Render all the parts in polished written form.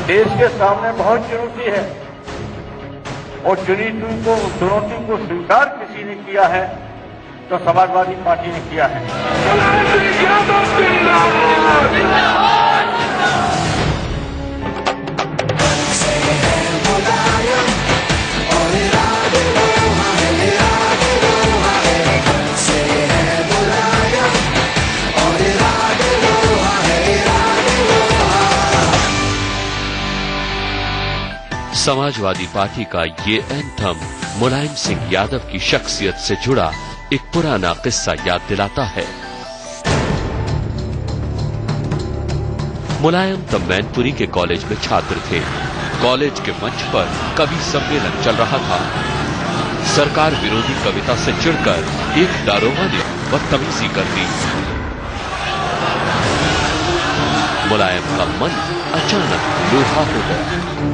देश के सामने बहुत चुनौती है और चुनौती को स्वीकार किसी ने किया है तो समाजवादी पार्टी ने किया है। समाजवादी पार्टी का ये एंथम मुलायम सिंह यादव की शख्सियत से जुड़ा एक पुराना किस्सा याद दिलाता है। मुलायम तब मैनपुरी के कॉलेज में छात्र थे। कॉलेज के मंच पर कवि सम्मेलन चल रहा था। सरकार विरोधी कविता से चिढ़कर एक दारोगा ने बदतमीजी कर दी। मुलायम का मन अचानक लोहा हो गया।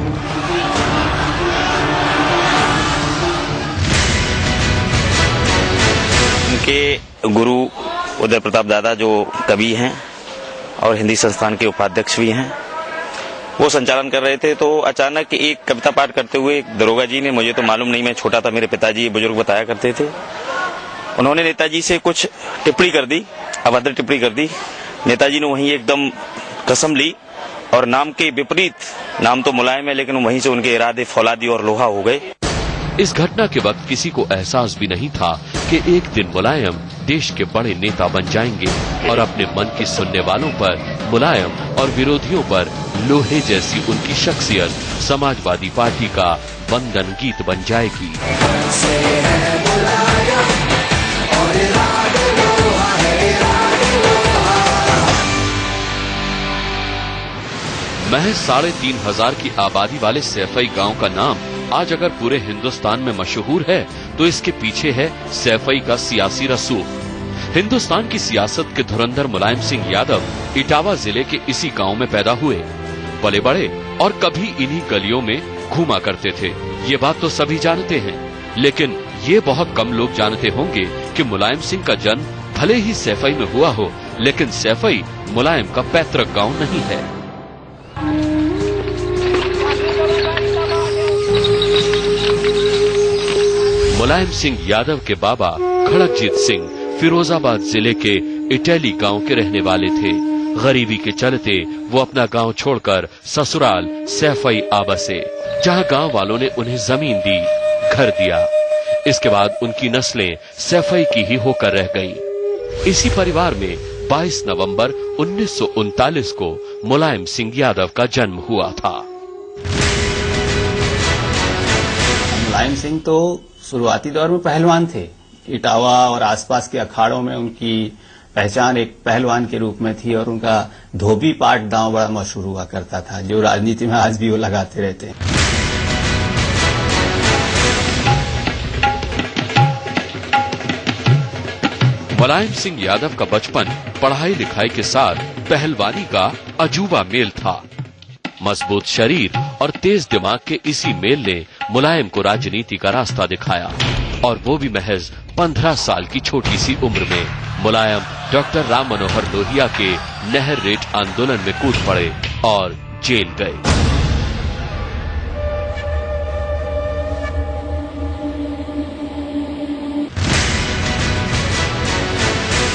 उनके गुरु उदय प्रताप दादा जो कवि हैं और हिंदी संस्थान के उपाध्यक्ष भी हैं, वो संचालन कर रहे थे। तो अचानक एक कविता पाठ करते हुए एक दरोगा जी ने, मुझे तो मालूम नहीं, मैं छोटा था, मेरे पिताजी बुजुर्ग बताया करते थे, उन्होंने नेताजी से कुछ टिप्पणी कर दी, अभद्र टिप्पणी कर दी। नेताजी ने वहीं एकदम कसम ली और नाम के विपरीत, नाम तो मुलायम है लेकिन वहीं से उनके इरादे फौलादी और लोहा हो गए। इस घटना के वक्त किसी को एहसास भी नहीं था कि एक दिन मुलायम देश के बड़े नेता बन जाएंगे और अपने मन की सुनने वालों पर, मुलायम और विरोधियों पर लोहे जैसी उनकी शख्सियत समाजवादी पार्टी का वंदन गीत बन जाएगी। महज 3,500 की आबादी वाले सैफई गांव का नाम आज अगर पूरे हिंदुस्तान में मशहूर है तो इसके पीछे है सैफई का सियासी रसूख। हिंदुस्तान की सियासत के धुरंधर मुलायम सिंह यादव इटावा जिले के इसी गांव में पैदा हुए, पले बड़े और कभी इन्हीं गलियों में घूमा करते थे। ये बात तो सभी जानते हैं, लेकिन ये बहुत कम लोग जानते होंगे कि मुलायम सिंह का जन्म भले ही सैफई में हुआ हो, लेकिन सैफई मुलायम का पैतृक गांव नहीं है। मुलायम सिंह यादव के बाबा खड़कजीत सिंह फिरोजाबाद जिले के इटैली गांव के रहने वाले थे। गरीबी के चलते वो अपना गांव छोड़कर ससुराल सैफई आ बसे, जहां गांव वालों ने उन्हें जमीन दी, घर दिया। इसके बाद उनकी नस्लें सैफई की ही होकर रह गईं। इसी परिवार में 22 नवंबर 1939 को मुलायम सिंह यादव का जन्म हुआ था। मुलायम सिंह तो शुरुआती दौर में पहलवान थे। इटावा और आसपास के अखाड़ों में उनकी पहचान एक पहलवान के रूप में थी और उनका धोबी पाट दांव बड़ा मशहूर हुआ करता था, जो राजनीति में आज भी वो लगाते रहते हैं। मुलायम सिंह यादव का बचपन पढ़ाई लिखाई के साथ पहलवानी का अजूबा मेल था। मजबूत शरीर और तेज दिमाग के इसी मेल ने मुलायम को राजनीति का रास्ता दिखाया, और वो भी महज 15 साल की छोटी सी उम्र में। मुलायम डॉक्टर राम मनोहर लोहिया के नहर रेट आंदोलन में कूद पड़े और जेल गए।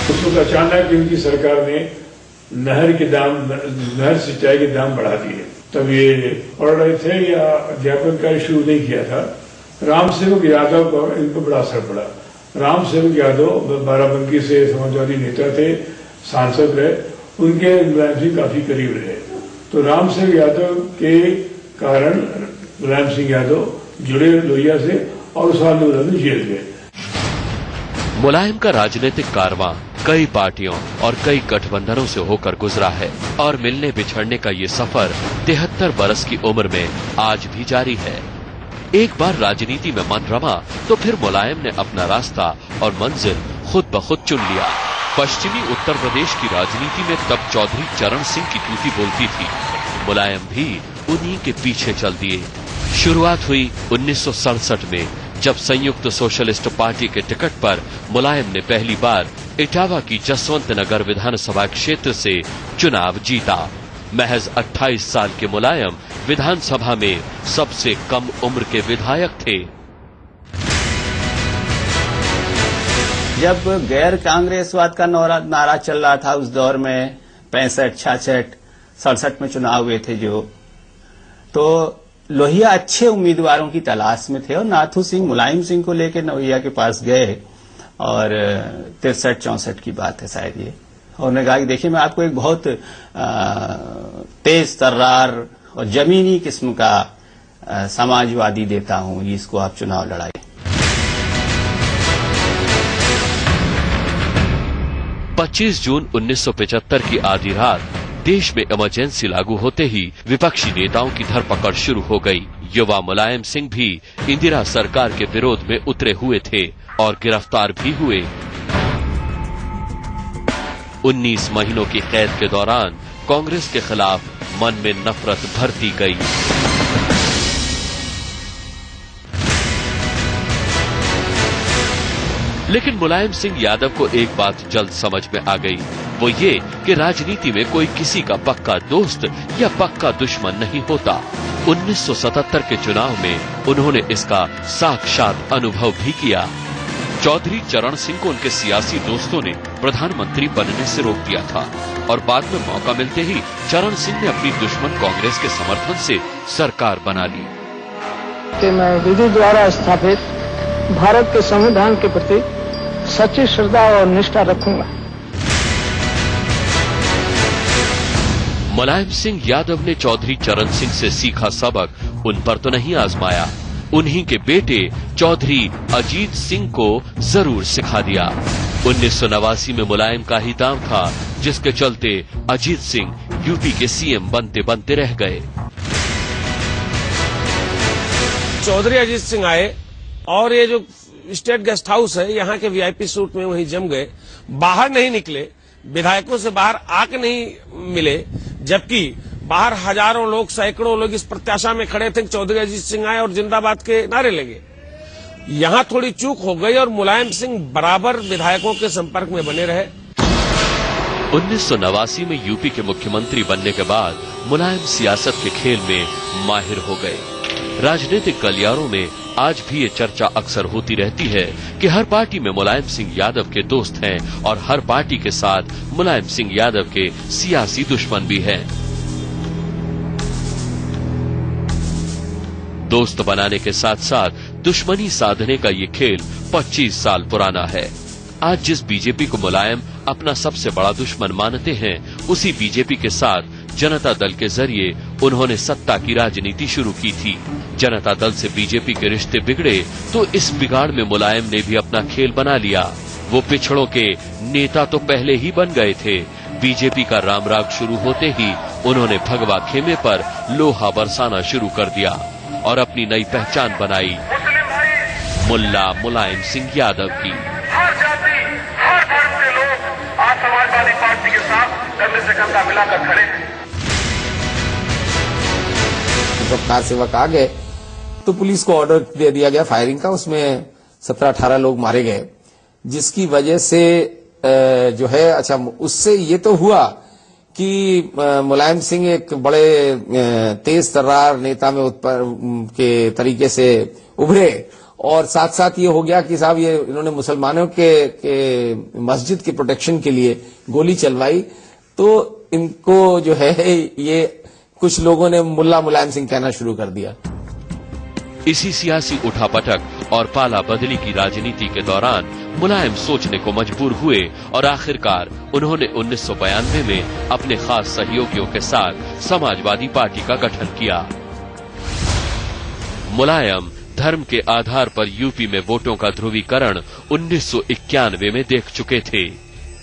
उस वक्त अचानक इनकी सरकार ने नहर सिंचाई के दाम बढ़ा दिए। तब ये पढ़ रहे थे या अध्यापन का शुरू नहीं किया था। राम सेवक यादव का इन पर बड़ा असर पड़ा। राम सेवक यादव बाराबंकी से समाजवादी नेता थे, सांसद रहे, उनके मुलायम सिंह काफी करीब रहे। तो राम सेवक यादव के कारण मुलायम सिंह यादव जुड़े लोहिया से और उस आंदोलन में जेल गए। मुलायम का राजनीतिक कारवां कई पार्टियों और कई गठबंधनों से होकर गुजरा है और मिलने बिछड़ने का ये सफर 73 बरस की उम्र में आज भी जारी है। एक बार राजनीति में मन रमा तो फिर मुलायम ने अपना रास्ता और मंजिल खुद ब खुद चुन लिया। पश्चिमी उत्तर प्रदेश की राजनीति में तब चौधरी चरण सिंह की तूती बोलती थी। मुलायम भी उन्हीं के पीछे चल दिए। शुरुआत हुई 1967 में, जब संयुक्त सोशलिस्ट पार्टी के टिकट पर मुलायम ने पहली बार इटावा की जसवंत नगर विधानसभा क्षेत्र से चुनाव जीता। महज 28 साल के मुलायम विधानसभा में सबसे कम उम्र के विधायक थे। जब गैर कांग्रेसवाद का नारा चल रहा था उस दौर में 65, 66, 67 में चुनाव हुए थे जो, तो लोहिया अच्छे उम्मीदवारों की तलाश में थे और नाथू सिंह मुलायम सिंह को लेकर लोहिया के पास गए और 63-64 की बात है शायद ये, और उन्होंने कहा कि देखिए मैं आपको एक बहुत तेज तर्रार और जमीनी किस्म का समाजवादी देता हूं, इसको आप चुनाव लड़ाइए। 25 जून 1975 की आधी रात देश में इमरजेंसी लागू होते ही विपक्षी नेताओं की धरपकड़ शुरू हो गई। युवा मुलायम सिंह भी इंदिरा सरकार के विरोध में उतरे हुए थे और गिरफ्तार भी हुए। 19 महीनों की कैद के दौरान कांग्रेस के खिलाफ मन में नफरत भरती गई। लेकिन मुलायम सिंह यादव को एक बात जल्द समझ में आ गई, वो ये कि राजनीति में कोई किसी का पक्का दोस्त या पक्का दुश्मन नहीं होता। 1977 के चुनाव में उन्होंने इसका साक्षात अनुभव भी किया। चौधरी चरण सिंह को उनके सियासी दोस्तों ने प्रधानमंत्री बनने से रोक दिया था और बाद में मौका मिलते ही चरण सिंह ने अपनी दुश्मन कांग्रेस के समर्थन से सरकार बना ली। कि मैं विधि द्वारा स्थापित भारत के संविधान के प्रति सच्ची श्रद्धा और निष्ठा रखूंगा। मुलायम सिंह यादव ने चौधरी चरण सिंह से सीखा सबक उन पर तो नहीं आजमाया, उन्हीं के बेटे चौधरी अजीत सिंह को जरूर सिखा दिया। 1989 में मुलायम का ही दांव था जिसके चलते अजीत सिंह यूपी के सीएम बनते बनते रह गए। चौधरी अजीत सिंह आए और ये जो स्टेट गेस्ट हाउस है यहाँ के वीआईपी सूट में वहीं जम गए, बाहर नहीं निकले, विधायकों से बाहर आके नहीं मिले, जबकि बाहर हजारों लोग, सैकड़ों लोग इस प्रत्याशा में खड़े थे कि चौधरी अजीत सिंह आए और जिंदाबाद के नारे लगे। यहाँ थोड़ी चूक हो गई और मुलायम सिंह बराबर विधायकों के संपर्क में बने रहे। 1989 में यूपी के मुख्यमंत्री बनने के बाद मुलायम सियासत के खेल में माहिर हो गए। राजनीतिक गलियारों में आज भी ये चर्चा अक्सर होती रहती है कि हर पार्टी में मुलायम सिंह यादव के दोस्त हैं और हर पार्टी के साथ मुलायम सिंह यादव के सियासी दुश्मन भी हैं। दोस्त बनाने के साथ साथ दुश्मनी साधने का ये खेल 25 साल पुराना है। आज जिस बीजेपी को मुलायम अपना सबसे बड़ा दुश्मन मानते हैं, उसी बीजेपी के साथ जनता दल के जरिए उन्होंने सत्ता की राजनीति शुरू की थी। जनता दल से बीजेपी के रिश्ते बिगड़े तो इस बिगाड़ में मुलायम ने भी अपना खेल बना लिया। वो पिछड़ों के नेता तो पहले ही बन गए थे। बीजेपी का रामराग शुरू होते ही उन्होंने भगवा खेमे पर लोहा बरसाना शुरू कर दिया और अपनी नई पहचान बनाई, मुल्ला मुलायम सिंह यादव की। हर जाति, हर धर्म के लोग आज समाजवादी पार्टी के साथ कंधे से कंधा मिलाकर खड़े हैं। जब कार सेवक आ गए तो पुलिस को ऑर्डर दे दिया गया फायरिंग का, उसमें 17-18 लोग मारे गए, जिसकी वजह से जो है अच्छा उससे ये तो हुआ कि मुलायम सिंह एक बड़े तेज तर्रार नेता में के तरीके से उभरे और साथ साथ ये हो गया कि साहब ये इन्होंने मुसलमानों के मस्जिद के प्रोटेक्शन के लिए गोली चलवाई, तो इनको जो है ये कुछ लोगों ने मुल्ला मुलायम सिंह कहना शुरू कर दिया। इसी सियासी उठापटक और पाला बदली की राजनीति के दौरान मुलायम सोचने को मजबूर हुए और आखिरकार उन्होंने 1992 में अपने खास सहयोगियों के साथ समाजवादी पार्टी का गठन किया। मुलायम धर्म के आधार पर यूपी में वोटों का ध्रुवीकरण 1991 में देख चुके थे।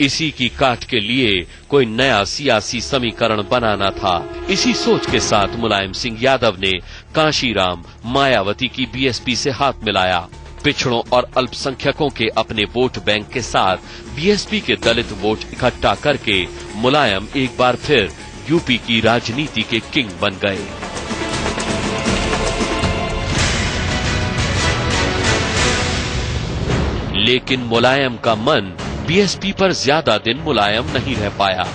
इसी की काट के लिए कोई नया सियासी समीकरण बनाना था। इसी सोच के साथ मुलायम सिंह यादव ने कांशीराम मायावती की बीएसपी से हाथ मिलाया। पिछड़ों और अल्पसंख्यकों के अपने वोट बैंक के साथ बीएसपी के दलित वोट इकट्ठा करके मुलायम एक बार फिर यूपी की राजनीति के किंग बन गए। लेकिन मुलायम का मन बीएसपी पर ज्यादा दिन मुलायम नहीं रह पाया।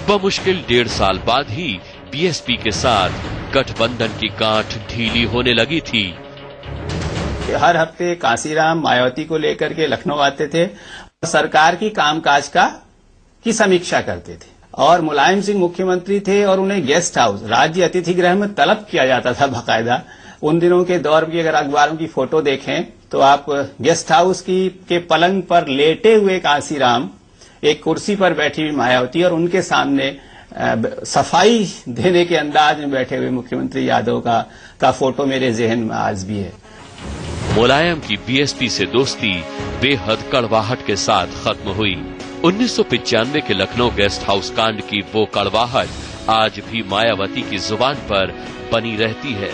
बमुश्किल 1.5 साल बाद ही बीएसपी के साथ गठबंधन की गांठ ढीली होने लगी थी। हर हफ्ते कांसीराम मायावती को लेकर के लखनऊ आते थे, सरकार की कामकाज की समीक्षा करते थे। और मुलायम सिंह मुख्यमंत्री थे और उन्हें गेस्ट हाउस, राज्य अतिथि गृह में तलब किया जाता था बाकायदा। उन दिनों के दौर की अगर अखबारों की फोटो देखें तो आप गेस्ट हाउस के पलंग पर लेटे हुए कांसीराम, एक कुर्सी पर बैठी हुई मायावती और उनके सामने सफाई देने के अंदाज में बैठे हुए मुख्यमंत्री यादव का फोटो मेरे जहन में आज भी है। मुलायम की बीएसपी से दोस्ती बेहद कड़वाहट के साथ खत्म हुई। 1995 के लखनऊ गेस्ट हाउस कांड की वो कड़वाहट आज भी मायावती की जुबान पर बनी रहती है।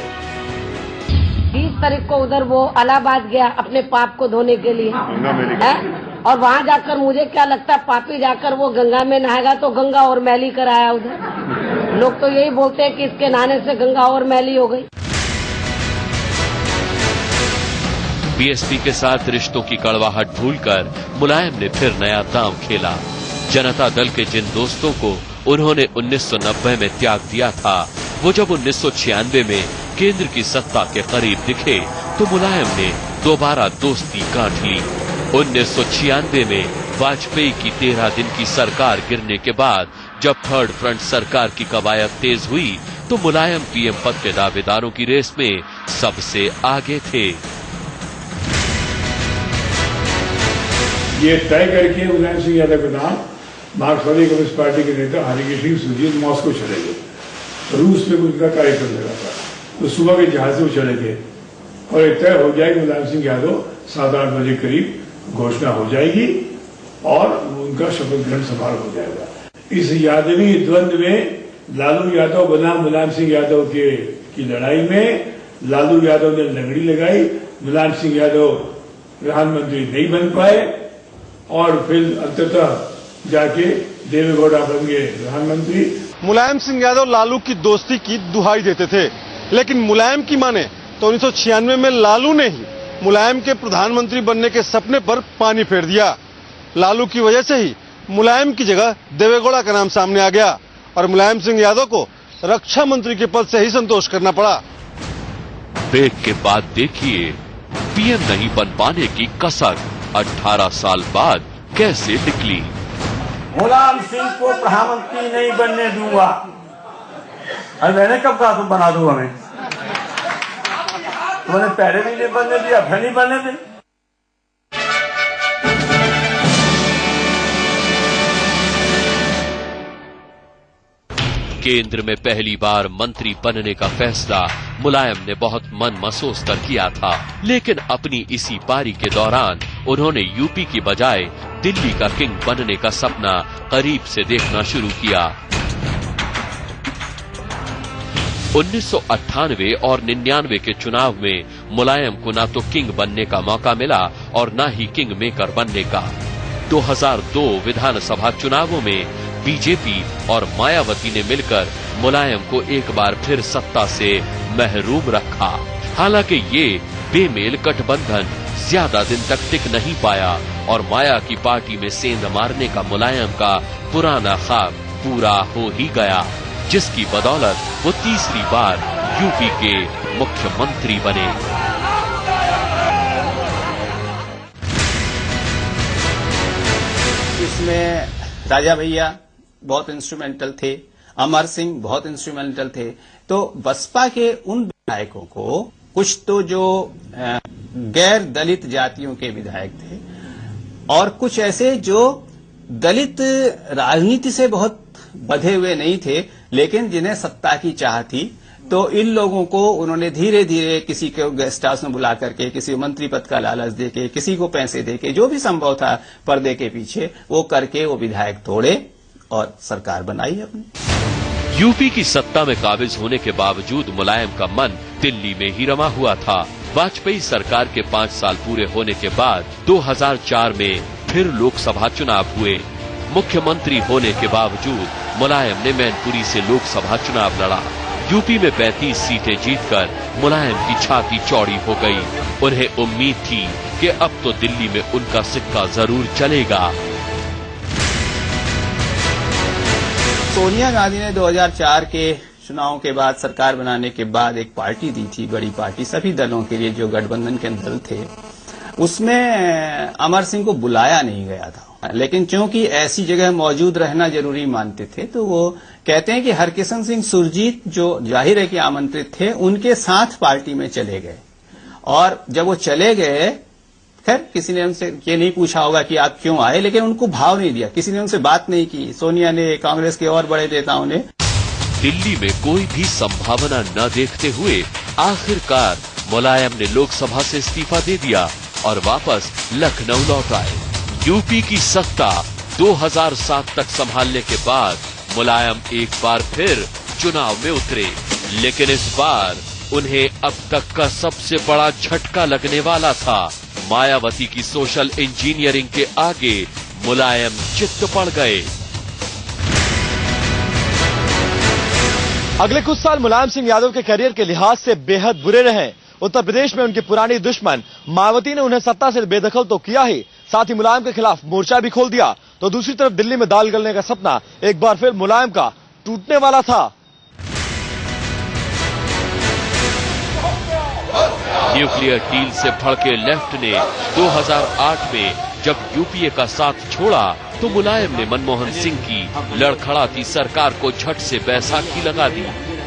20 तारीख को उधर वो इलाहाबाद गया अपने पाप को धोने के लिए और वहाँ जाकर मुझे क्या लगता है पापी जाकर वो गंगा में नहाएगा तो गंगा और मैली कराया उधर। लोग तो यही बोलते हैं कि इसके नहाने से गंगा और मैली हो गई। बीएसपी के साथ रिश्तों की कड़वाहट भूलकर मुलायम ने फिर नया दांव खेला। जनता दल के जिन दोस्तों को उन्होंने 1990 में त्याग दिया था, वो जब 1996 में केंद्र की सत्ता के करीब दिखे तो मुलायम ने दोबारा दोस्ती गांठ ली। 1996 में वाजपेयी की 13 दिन की सरकार गिरने के बाद जब थर्ड फ्रंट सरकार की कवायद तेज हुई तो मुलायम पीएम पद के दावेदारों की रेस में सबसे आगे थे। ये तय करके मुलायम सिंह यादव का नाम मार्क्सवादी कम्युनिस्ट पार्टी के नेता हरिकृष्ण सुरजीत मॉस्को चले गए। रूस में उनका कार्यक्रम लगा था तो सुबह के जहाज से वो चले गए और एक तय हो जाएगी मुलायम सिंह यादव 7-8 बजे करीब घोषणा हो जाएगी और उनका शपथ ग्रहण समारोह हो जाएगा। इस यादवी द्वंद्व में लालू यादव बना मुलायम सिंह यादव की लड़ाई में लालू यादव ने लंगड़ी लगाई, मुलायम सिंह यादव प्रधानमंत्री नहीं बन पाए और फिर अंततः जाके देवेगौड़ा बन गए प्रधानमंत्री। मुलायम सिंह यादव लालू की दोस्ती की दुहाई देते थे, लेकिन मुलायम की माने तो 1996 में लालू ने ही मुलायम के प्रधानमंत्री बनने के सपने पर पानी फेर दिया। लालू की वजह से ही मुलायम की जगह देवेगौड़ा का नाम सामने आ गया और मुलायम सिंह यादव को रक्षा मंत्री के पद से ही संतोष करना पड़ा। ब्रेक के बाद देखिए पीएम नहीं बन पाने की कसर 18 साल बाद कैसे निकली। मुलायम सिंह को प्रधानमंत्री नहीं बनने दूंगा। अरे मैंने कब कहा तुम बना दूंगा? मैं तुमने पहले भी नहीं बनने दिया, फिर नहीं बनने दे। केंद्र में पहली बार मंत्री बनने का फैसला मुलायम ने बहुत मन महसूस कर किया था, लेकिन अपनी इसी पारी के दौरान उन्होंने यूपी की बजाय दिल्ली का किंग बनने का सपना करीब से देखना शुरू किया। 1998 और 99 के चुनाव में मुलायम को न तो किंग बनने का मौका मिला और न ही किंग मेकर बनने का। 2002 विधानसभा चुनावों में बीजेपी और मायावती ने मिलकर मुलायम को एक बार फिर सत्ता से महरूम रखा। हालांकि ये बेमेल गठबंधन ज्यादा दिन तक टिक नहीं पाया और माया की पार्टी में सेंध मारने का मुलायम का पुराना ख्वाब पूरा हो ही गया, जिसकी बदौलत वो तीसरी बार यूपी के मुख्यमंत्री बने। इसमें राजा भैया बहुत इंस्ट्रूमेंटल थे, अमर सिंह बहुत इंस्ट्रूमेंटल थे। तो बसपा के उन विधायकों को कुछ तो जो गैर दलित जातियों के विधायक थे और कुछ ऐसे जो दलित राजनीति से बहुत बंधे हुए नहीं थे लेकिन जिन्हें सत्ता की चाह थी, तो इन लोगों को उन्होंने धीरे धीरे किसी को गेस्ट हाउस में बुला करके, किसी मंत्री पद का लालच देके, किसी को पैसे देके, जो भी संभव था पर्दे के पीछे वो करके वो विधायक तोड़े और सरकार बनाई अपनी। यूपी की सत्ता में काबिज होने के बावजूद मुलायम का मन दिल्ली में ही रमा हुआ था। वाजपेयी सरकार के 5 साल पूरे होने के बाद 2004 में फिर लोकसभा चुनाव हुए। मुख्यमंत्री होने के बावजूद मुलायम ने मैनपुरी से लोकसभा चुनाव लड़ा। यूपी में 35 सीटें जीतकर मुलायम की छाती चौड़ी हो गई। उन्हें उम्मीद थी कि अब तो दिल्ली में उनका सिक्का जरूर चलेगा। सोनिया गांधी ने 2004 के चुनाव के बाद, सरकार बनाने के बाद एक पार्टी दी थी, बड़ी पार्टी सभी दलों के लिए जो गठबंधन के दल थे, उसमें अमर सिंह को बुलाया नहीं गया था। लेकिन चूंकि ऐसी जगह मौजूद रहना जरूरी मानते थे, तो वो कहते हैं कि हरकिशन सिंह सुरजीत, जो जाहिर है कि आमंत्रित थे, उनके साथ पार्टी में चले गए। और जब वो चले गए, खैर किसी ने उनसे ये नहीं पूछा होगा कि आप क्यों आए, लेकिन उनको भाव नहीं दिया, किसी ने उनसे बात नहीं की। सोनिया ने, कांग्रेस के और बड़े नेताओं ने दिल्ली में कोई भी संभावना न देखते हुए आखिरकार मुलायम ने लोकसभा से इस्तीफा दे दिया और वापस लखनऊ लौट आए। यूपी की सत्ता 2007 तक संभालने के बाद मुलायम एक बार फिर चुनाव में उतरे, लेकिन इस बार उन्हें अब तक का सबसे बड़ा झटका लगने वाला था। मायावती की सोशल इंजीनियरिंग के आगे मुलायम चित्त पड़ गए। अगले कुछ साल मुलायम सिंह यादव के करियर के लिहाज से बेहद बुरे रहे। उत्तर प्रदेश में उनकी पुरानी दुश्मन मायावती ने उन्हें सत्ता से बेदखल तो किया ही, साथ ही मुलायम के खिलाफ मोर्चा भी खोल दिया। तो दूसरी तरफ दिल्ली में दाल गलने का सपना एक बार फिर मुलायम का टूटने वाला था। न्यूक्लियर डील से भड़के लेफ्ट ने 2008 में जब यूपीए का साथ छोड़ा, तो मुलायम ने मनमोहन सिंह की लड़खड़ाती सरकार को झट से बैसाखी लगा दी।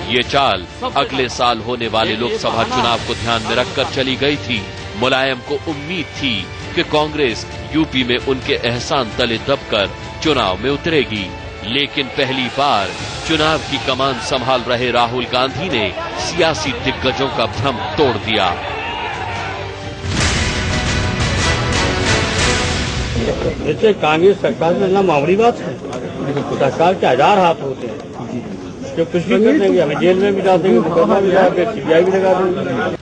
ये चाल अगले साल होने वाले लोकसभा चुनाव को ध्यान में रखकर चली गई थी। मुलायम को उम्मीद थी कि कांग्रेस यूपी में उनके एहसान तले दबकर चुनाव में उतरेगी, लेकिन पहली बार चुनाव की कमान संभाल रहे राहुल गांधी ने सियासी दिग्गजों का भ्रम तोड़ दिया। जैसे कांग्रेस सरकार में ना मामूली बात है, सरकार के 1000 हाथ होते हैं, जो कुछ भी कर देंगे, हमें जेल में भी डाल देंगे, मुकदमा भी लगा देंगे, सीबीआई भी लगा देंगे।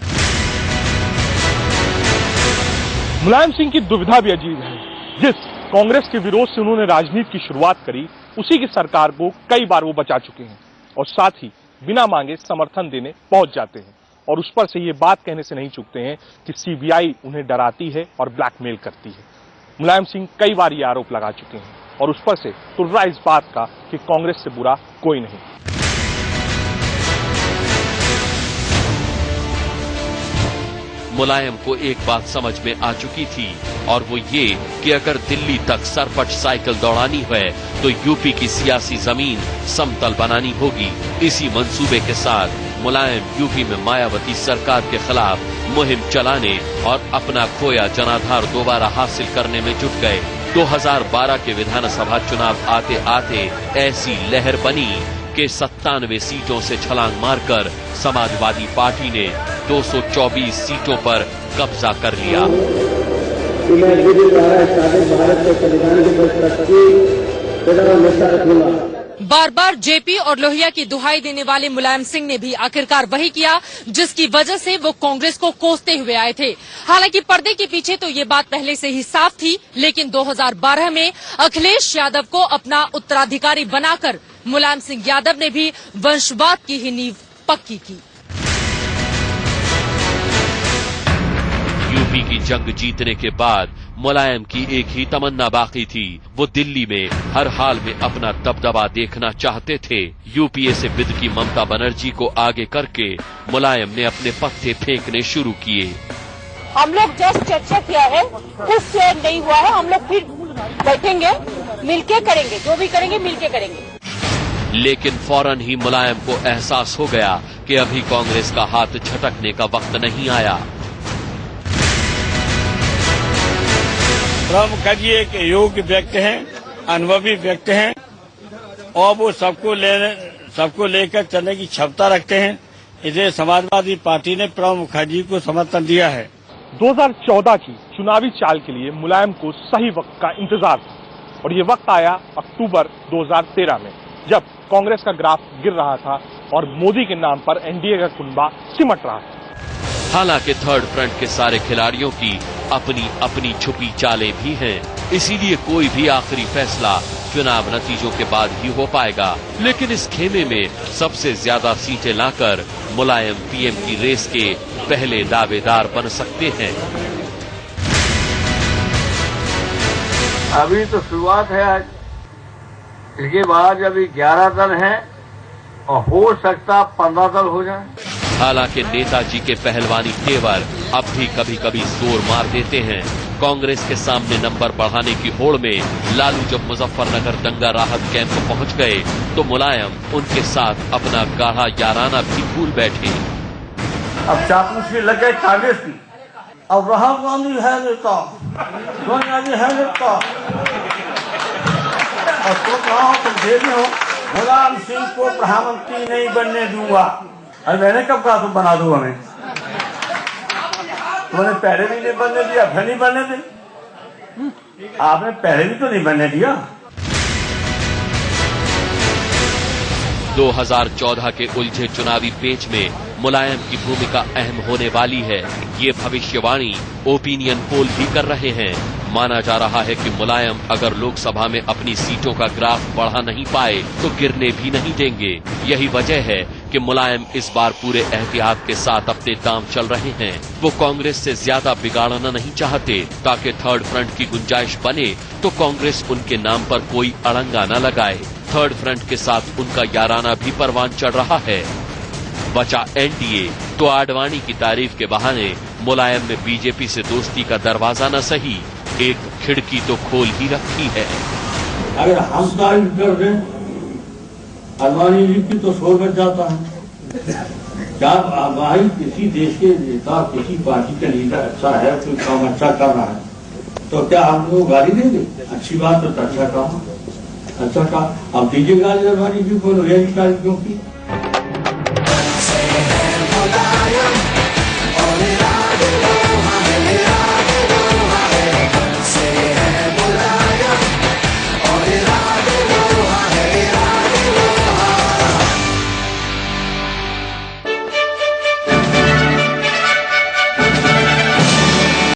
मुलायम सिंह की दुविधा भी अजीब है। जिस कांग्रेस के विरोध से उन्होंने राजनीति की शुरुआत करी, उसी की सरकार को कई बार वो बचा चुके हैं और साथ ही बिना मांगे समर्थन देने पहुंच जाते हैं। और उस पर से ये बात कहने से नहीं चूकते हैं कि सीबीआई उन्हें डराती है और ब्लैकमेल करती है। मुलायम सिंह कई बार ये आरोप लगा चुके हैं और उस पर से तुर्रा इस बात का कि कांग्रेस से बुरा कोई नहीं। मुलायम को एक बात समझ में आ चुकी थी और वो ये कि अगर दिल्ली तक सरपट साइकिल दौड़ानी है तो यूपी की सियासी जमीन समतल बनानी होगी। इसी मंसूबे के साथ मुलायम यूपी में मायावती सरकार के खिलाफ मुहिम चलाने और अपना खोया जनाधार दोबारा हासिल करने में जुट गए। 2012 के विधानसभा चुनाव आते आते ऐसी लहर बनी कि 97 सीटों से छलांग मारकर समाजवादी पार्टी ने 224 सीटों पर कब्जा कर लिया। बार बार जेपी और लोहिया की दुहाई देने वाले मुलायम सिंह ने भी आखिरकार वही किया जिसकी वजह से वो कांग्रेस को कोसते हुए आए थे। हालांकि पर्दे के पीछे तो ये बात पहले से ही साफ थी, लेकिन 2012 में अखिलेश यादव को अपना उत्तराधिकारी बनाकर मुलायम सिंह यादव ने भी वंशवाद की ही नींव पक्की की। यूपी की जंग जीतने के बाद मुलायम की एक ही तमन्ना बाकी थी, वो दिल्ली में हर हाल में अपना दबदबा देखना चाहते थे। यूपीए से विद की ममता बनर्जी को आगे करके मुलायम ने अपने पत्ते फेंकने शुरू किए। हम लोग जस्ट चर्चा किया है, कुछ नहीं हुआ है, हम लोग फिर बैठेंगे, मिलके करेंगे, जो भी करेंगे मिलके करेंगे। लेकिन फौरन ही मुलायम को एहसास हो गया कि अभी कांग्रेस का हाथ झटकने का वक्त नहीं आया। प्रणब मुखर्जी एक योग्य व्यक्ति हैं, अनुभवी व्यक्ति हैं और वो सबको लेकर चलने की क्षमता रखते हैं। इसलिए समाजवादी पार्टी ने प्रणब मुखर्जी को समर्थन दिया है। 2014 की चुनावी चाल के लिए मुलायम को सही वक्त का इंतजार था और ये वक्त आया अक्टूबर 2013 में, जब कांग्रेस का ग्राफ गिर रहा था और मोदी के नाम पर एनडीए का कुनबा सिमट रहा था। हालांकि थर्ड फ्रंट के सारे खिलाड़ियों की अपनी अपनी छुपी चालें भी हैं, इसीलिए कोई भी आखिरी फैसला चुनाव नतीजों के बाद ही हो पाएगा। लेकिन इस खेमे में सबसे ज्यादा सीटें लाकर मुलायम पीएम की रेस के पहले दावेदार बन सकते हैं। अभी तो शुरुआत है आज, इसके बाद अभी 11 दल हैं और हो सकता 15 दल हो जाए। हालांकि नेताजी के पहलवानी तेवर अब भी कभी कभी जोर मार देते हैं। कांग्रेस के सामने नंबर बढ़ाने की होड़ में लालू जब मुजफ्फरनगर दंगा राहत कैंप पहुंच गए तो मुलायम उनके साथ अपना गाढ़ा याराना भी भूल बैठे। अब चापलूसी लग गए कांग्रेस की। अब राहुल गांधी है नेता, सोनिया गांधी है नेता, और तुम कहा हो तुम भेजे हो मुलायम सिंह को प्रधानमंत्री नहीं बनने दूंगा। अरे मैंने कब कहा तुम बना दो हमें? तुमने पहले भी नहीं बनने दिया, फिर नहीं बनने दी। आपने पहले भी तो नहीं बनने दिया। 2014 के उलझे चुनावी पेच में मुलायम की भूमिका अहम होने वाली है, ये भविष्यवाणी ओपिनियन पोल भी कर रहे हैं। माना जा रहा है कि मुलायम अगर लोकसभा में अपनी सीटों का ग्राफ बढ़ा नहीं पाए तो गिरने भी नहीं देंगे। यही वजह है कि मुलायम इस बार पूरे एहतियात के साथ अपने दांव चल रहे हैं। वो कांग्रेस से ज्यादा बिगाड़ना नहीं चाहते ताकि थर्ड फ्रंट की गुंजाइश बने तो कांग्रेस उनके नाम पर कोई अड़ंगा न लगाए। थर्ड फ्रंट के साथ उनका याराना भी परवान चढ़ रहा है। बचा एनडीए तो आडवाणी की तारीफ के बहाने मुलायम ने बीजेपी से दोस्ती का दरवाजा न सही, एक खिड़की तो खोल ही रखी है। अगर हम तारीफ कर दें आडवाणी जी की तो शोर बच जाता है। जब भाई किसी देश के नेता, किसी पार्टी का लीडर अच्छा है, कोई काम अच्छा कर रहा है तो क्या हम लोग गाली देंगे? अच्छी बात तो अच्छा काम, अच्छा काम। अब दीजिए गाली आडवाणी जी को, लोहिया की तारीफ क्यों की?